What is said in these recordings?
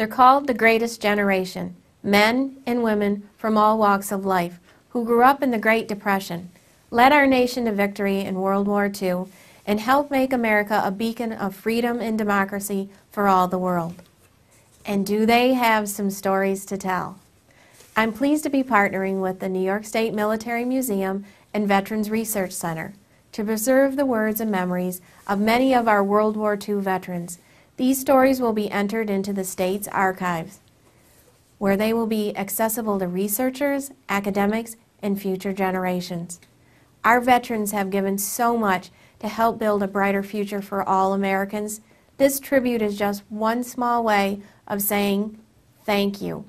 They're called the greatest generation, men and women from all walks of life who grew up in the Great Depression, led our nation to victory in World War II, and helped make America a beacon of freedom and democracy for all the world. And do they have some stories to tell? I'm pleased to be partnering with the New York State Military Museum and Veterans Research Center to preserve the words and memories of many of our World War II veterans. These stories will be entered into the state's archives, where they will be accessible to researchers, academics, and future generations. Our veterans have given so much to help build a brighter future for all Americans. This tribute is just one small way of saying thank you.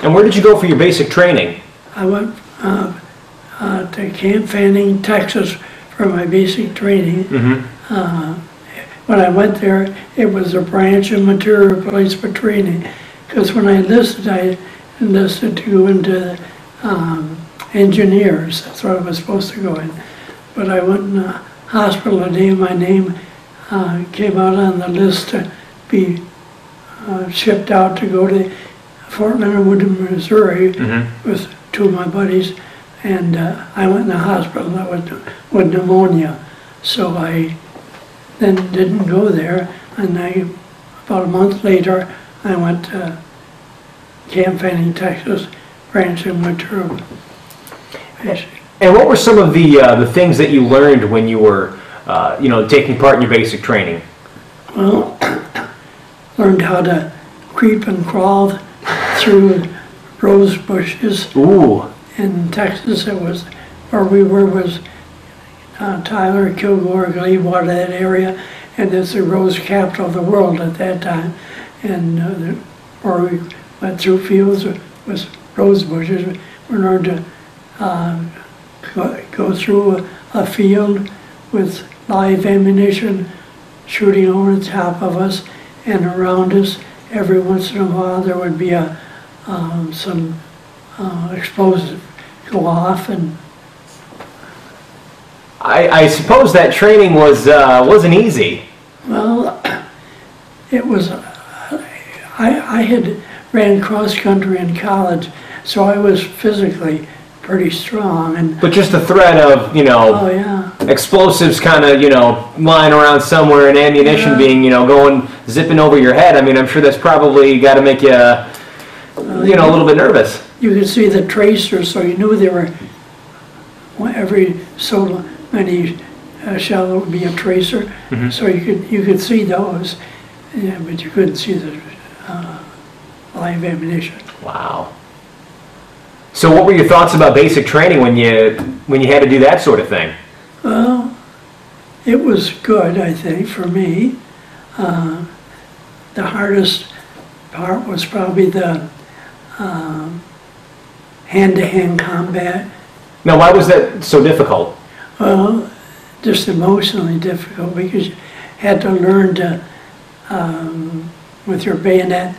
And where did you go for your basic training? I went to Camp Fanning, Texas for my basic training. When I went there, it was a branch and material replacement training. Because when I enlisted to go into engineers. That's what I was supposed to go in. But I went in the hospital today. My name came out on the list to be shipped out to go to Fort Leonard Wood, Missouri with two of my buddies. And I went in the hospital with pneumonia. So I then didn't go there. And about a month later, I went to Camp Fanning, Texas, branch and material. And what were some of the things that you learned when you were, taking part in your basic training? Well, learned how to creep and crawl through rose bushes. Ooh. In Texas, it was where we were was Tyler, Kilgore, Gleewater, that area, and it's the rose capital of the world at that time. And where we went through fields with rose bushes, we learned to go through a field with live ammunition shooting over the top of us and around us. Every once in a while there would be some explosive go off. And I suppose that training wasn't easy. Well, it was. I had ran cross country in college, so I was physically pretty strong. But just the threat of, oh, yeah, explosives kind of, lying around somewhere and ammunition being, going, zipping over your head. I mean, I'm sure that's probably got to make you, a little bit nervous. You could see the tracers, so you knew there were, every so many shell would be a tracer, so you could see those, yeah, but you couldn't see the live ammunition. Wow. So what were your thoughts about basic training when you had to do that sort of thing? Well, it was good, I think, for me. The hardest part was probably the hand-to-hand combat. Now, why was that so difficult? Well, just emotionally difficult because you had to learn to, with your bayonet,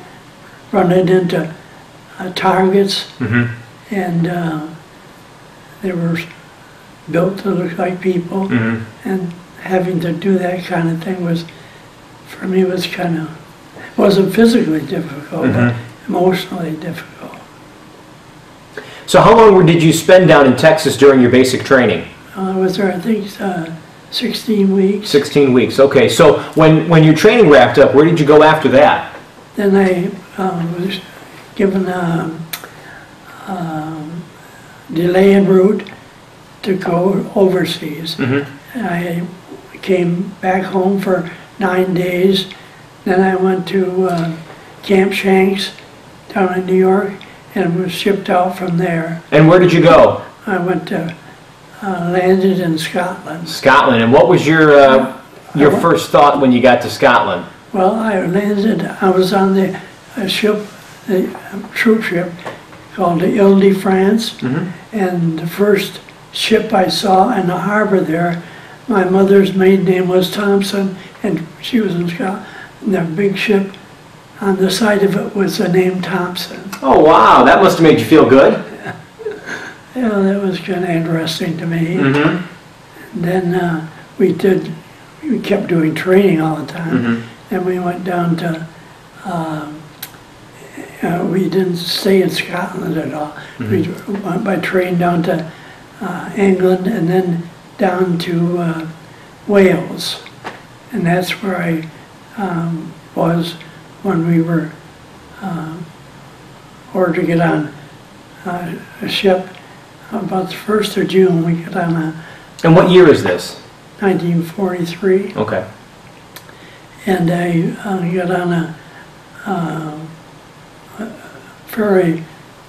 run it into targets. And they were built to look like people, and having to do that kind of thing was, for me, was kind of, wasn't physically difficult, but emotionally difficult. So how long did you spend down in Texas during your basic training? I was there, I think, 16 weeks. 16 weeks, okay. So when your training wrapped up, where did you go after that? Then I was given a delay en route to go overseas. I came back home for 9 days. Then I went to Camp Shanks down in New York and was shipped out from there. And where did you go? I went to landed in Scotland. Scotland. And what was your first thought when you got to Scotland? Well, I was on the ship, the troop ship called the Ile de France, and the first ship I saw in the harbor there, my mother's maiden name was Thompson, and she was in Scotland, and the big ship on the side of it was the name Thompson. Oh wow, that must have made you feel good. Yeah, that was kind of interesting to me. And then we did we kept doing training all the time. Then we went down to, we didn't stay in Scotland at all. We went by train down to England and then down to Wales. And that's where I was when we were ordered to get on a ship. About the 1st of June, we got on a... And what year is this? 1943. Okay. And I got on a very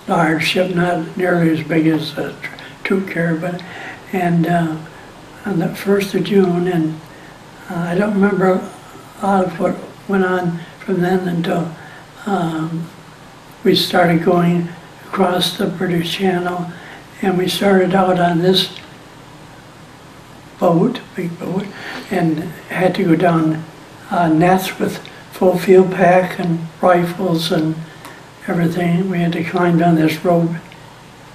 large ship, not nearly as big as a troop carrier, but, and on the 1st of June, and I don't remember a lot of what went on from then until we started going across the British Channel, and we started out on this boat, big boat, and had to go down nets with full field pack and rifles and everything. We had to climb down this rope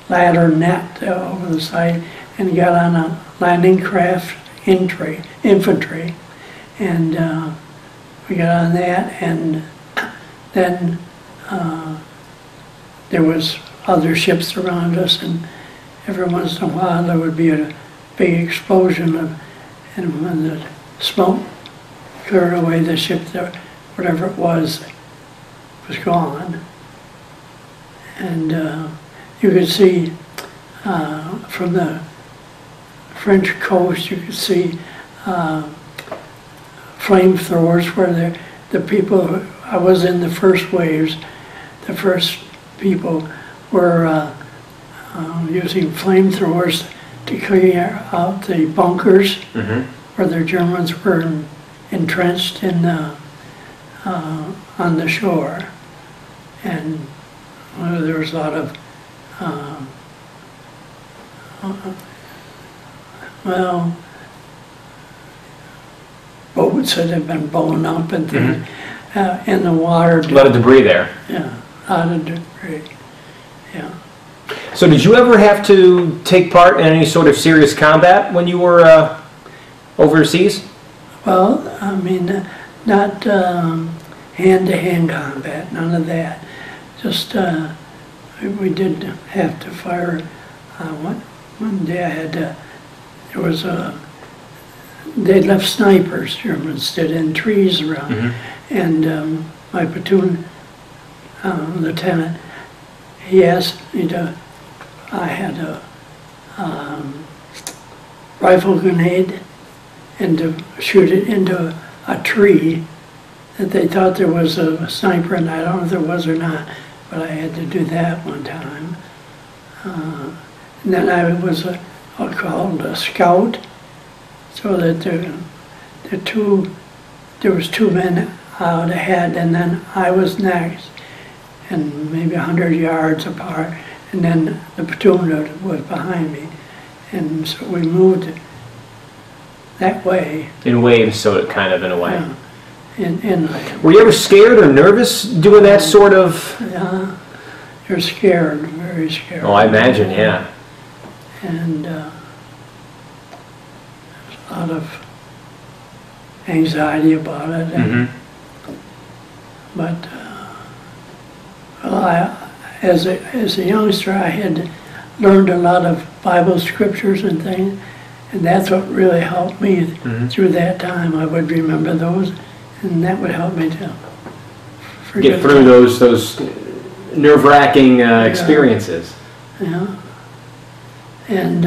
ladder net over the side and got on a landing craft infantry, and we got on that, and then there was other ships around us, and every once in a while there would be a big explosion and when the smoke cleared away, the ship, whatever it was gone. And you could see from the French coast, you could see flamethrowers where the people, I was in the first waves, the first people were using flamethrowers to clear out the bunkers where the Germans were entrenched in on the shore. And there was a lot of well, boats that had been blown up and things in the water. A lot of debris there. Yeah, a lot of debris. Yeah. So did you ever have to take part in any sort of serious combat when you were overseas? Well, I mean, not hand-to-hand combat, none of that. Just, we did have to fire, one day I had to, there was they left snipers, Germans did, in trees around. And my platoon lieutenant, he asked me to, I had a rifle grenade and to shoot it into a tree that they thought there was a sniper, and I don't know if there was or not, but I had to do that one time. And then I was called a scout, so that there was two men out ahead, and then I was next, and maybe 100 yards apart, and then the platoon was behind me, and so we moved that way. In waves, so it kind of in a way. Yeah. Were you ever scared or nervous doing that sort of? Yeah, you're scared, very scared. Oh, I imagine, yeah. And there's a lot of anxiety about it. And, but well, as a youngster, I had learned a lot of Bible scriptures and things, and that's what really helped me through that time. I would remember those, and that would help me to get through those nerve-wracking experiences. Yeah. And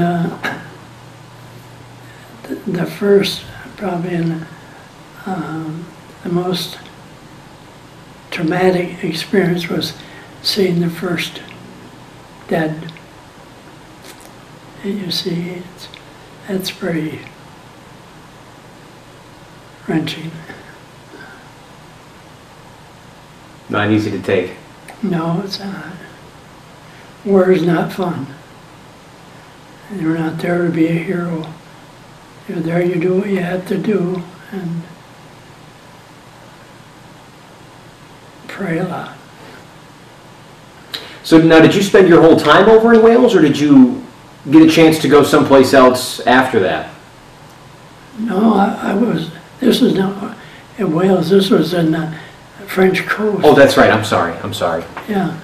the first, probably the most traumatic experience was seeing the first dead. And you see, that's pretty wrenching. Not easy to take. No, it's not. War is not fun. And you're not there to be a hero. You're there, you do what you have to do, and pray a lot. So now, did you spend your whole time over in Wales, or did you get a chance to go someplace else after that? No, I was This is not in Wales, this was in the French coast. Oh, that's right, I'm sorry. Yeah,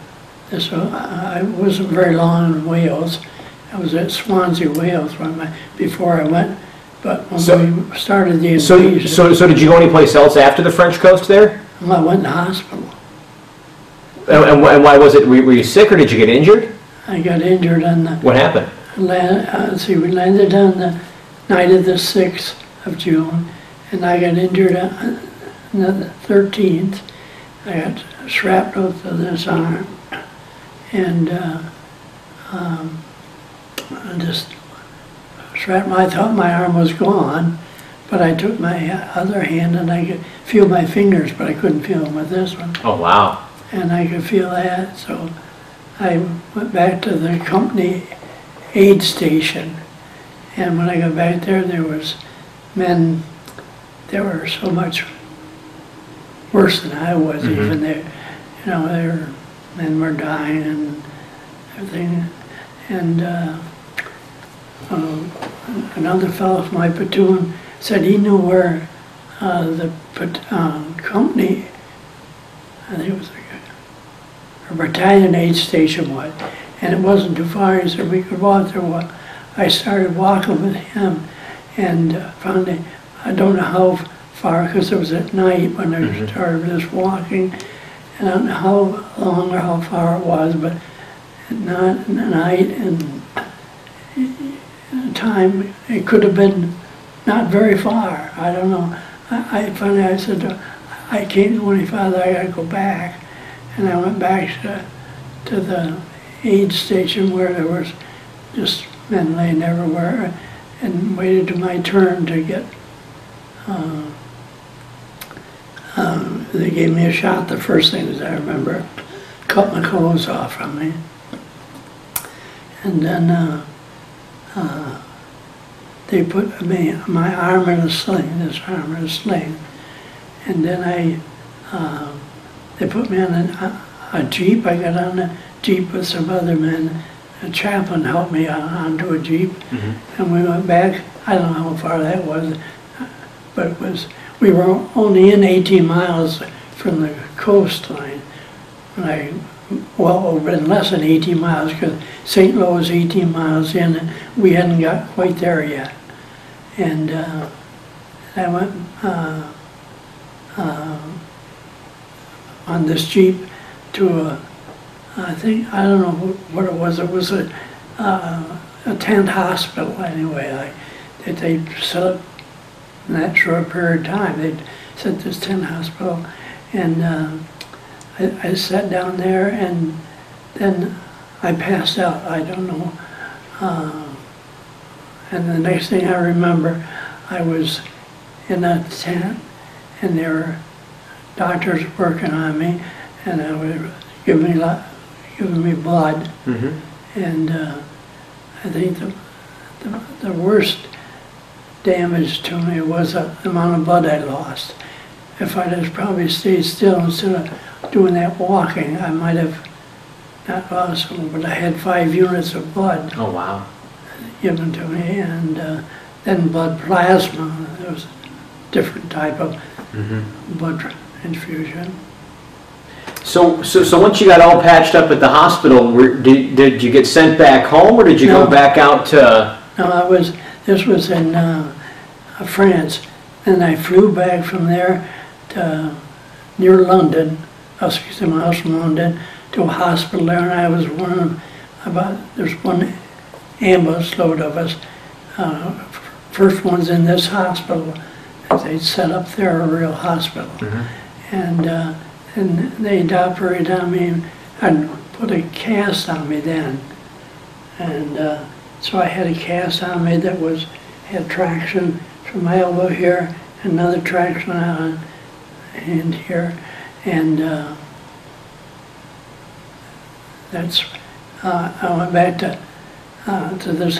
this, I wasn't very long in Wales. I was at Swansea, Wales before I went, but when we started the invasion. So did you go anyplace else after the French coast there? I went to the hospital. And why was it, were you sick or did you get injured? I got injured on the, What happened? we landed on the night of the 6th of June, and I got injured on the 13th. I got shrapnel to this arm, and I just shrapnel. I thought my arm was gone, but I took my other hand and I could feel my fingers, but I couldn't feel them with this one. Oh, wow. And I could feel that, so I went back to the company aid station. And when I got back there, there was men that were so much worse than I was. Even there. You know, men were dying and everything. And another fellow from my platoon said he knew where the company, I think it was a battalion aid station was, and it wasn't too far. He said we could walk there. Well, I started walking with him, and found it, I don't know how far, because it was at night when I started just walking, and I don't know how long or how far it was, but at night and time, it could have been not very far. I don't know. Finally I said, I can't go any farther, I gotta go back. And I went back to the aid station where there was just men laying everywhere, and waited to my turn to get, they gave me a shot. The first thing that I remember, cut my clothes off from me. And then they put my arm in a sling, this arm in a sling. And then they put me on a Jeep. I got on a Jeep with some other men. A chaplain helped me onto a Jeep. And we went back. I don't know how far that was, but it was, we were only in 18 miles from the coastline. Well, been less than 18 miles, because St. Louis was 18 miles in, and we hadn't got quite there yet. And I went on this Jeep to I don't know what it was. It was a tent hospital anyway. They set up in that short period of time. They set this tent hospital, and I sat down there, and then I passed out. I don't know. And the next thing I remember, I was in a tent, and there were doctors working on me, and they were giving me blood. And I think the worst damage to me was the amount of blood I lost. If I'd have probably stayed still instead of doing that walking, I might have not lost some, but I had 5 units of blood. Oh, wow. Given to me, and then blood plasma. There was a different type of blood infusion. So once you got all patched up at the hospital, did you get sent back home, or did you go back out to? No, this was in France, and I flew back from there to near London, 60 miles from London, to a hospital there, and I was there's one ambulance load of us, first ones in this hospital. They set up there a real hospital, and they'd operate on me and put a cast on me then, and so I had a cast on me that had traction from my elbow here, another traction on hand here, and that's I went back to this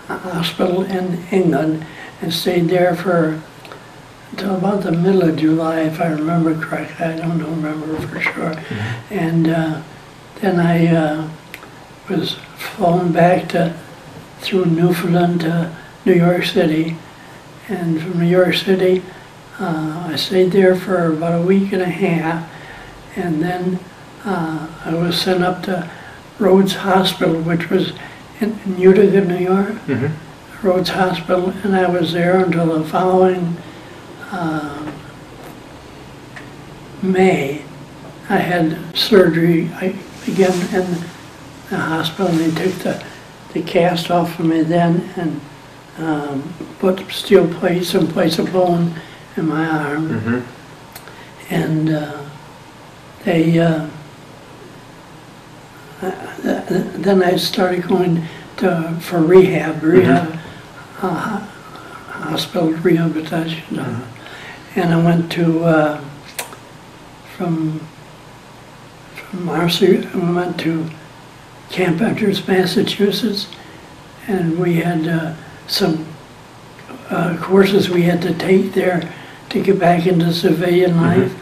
hospital in England and stayed there until about the middle of July, if I remember correctly. I don't remember for sure. And then I was flown back through Newfoundland to New York City, and from New York City. I stayed there for about a week and a half, and then I was sent up to Rhodes Hospital, which was in Utica, New York. Rhodes Hospital, and I was there until the following May. I had surgery again in the hospital, and they took the cast off of me then and put steel plates in place of bone in my arm. And they then I started going for rehab hospital rehabilitation. And I went to from Marcy, we went to Camp Entrance, Massachusetts, and we had some courses we had to take there to get back into civilian life.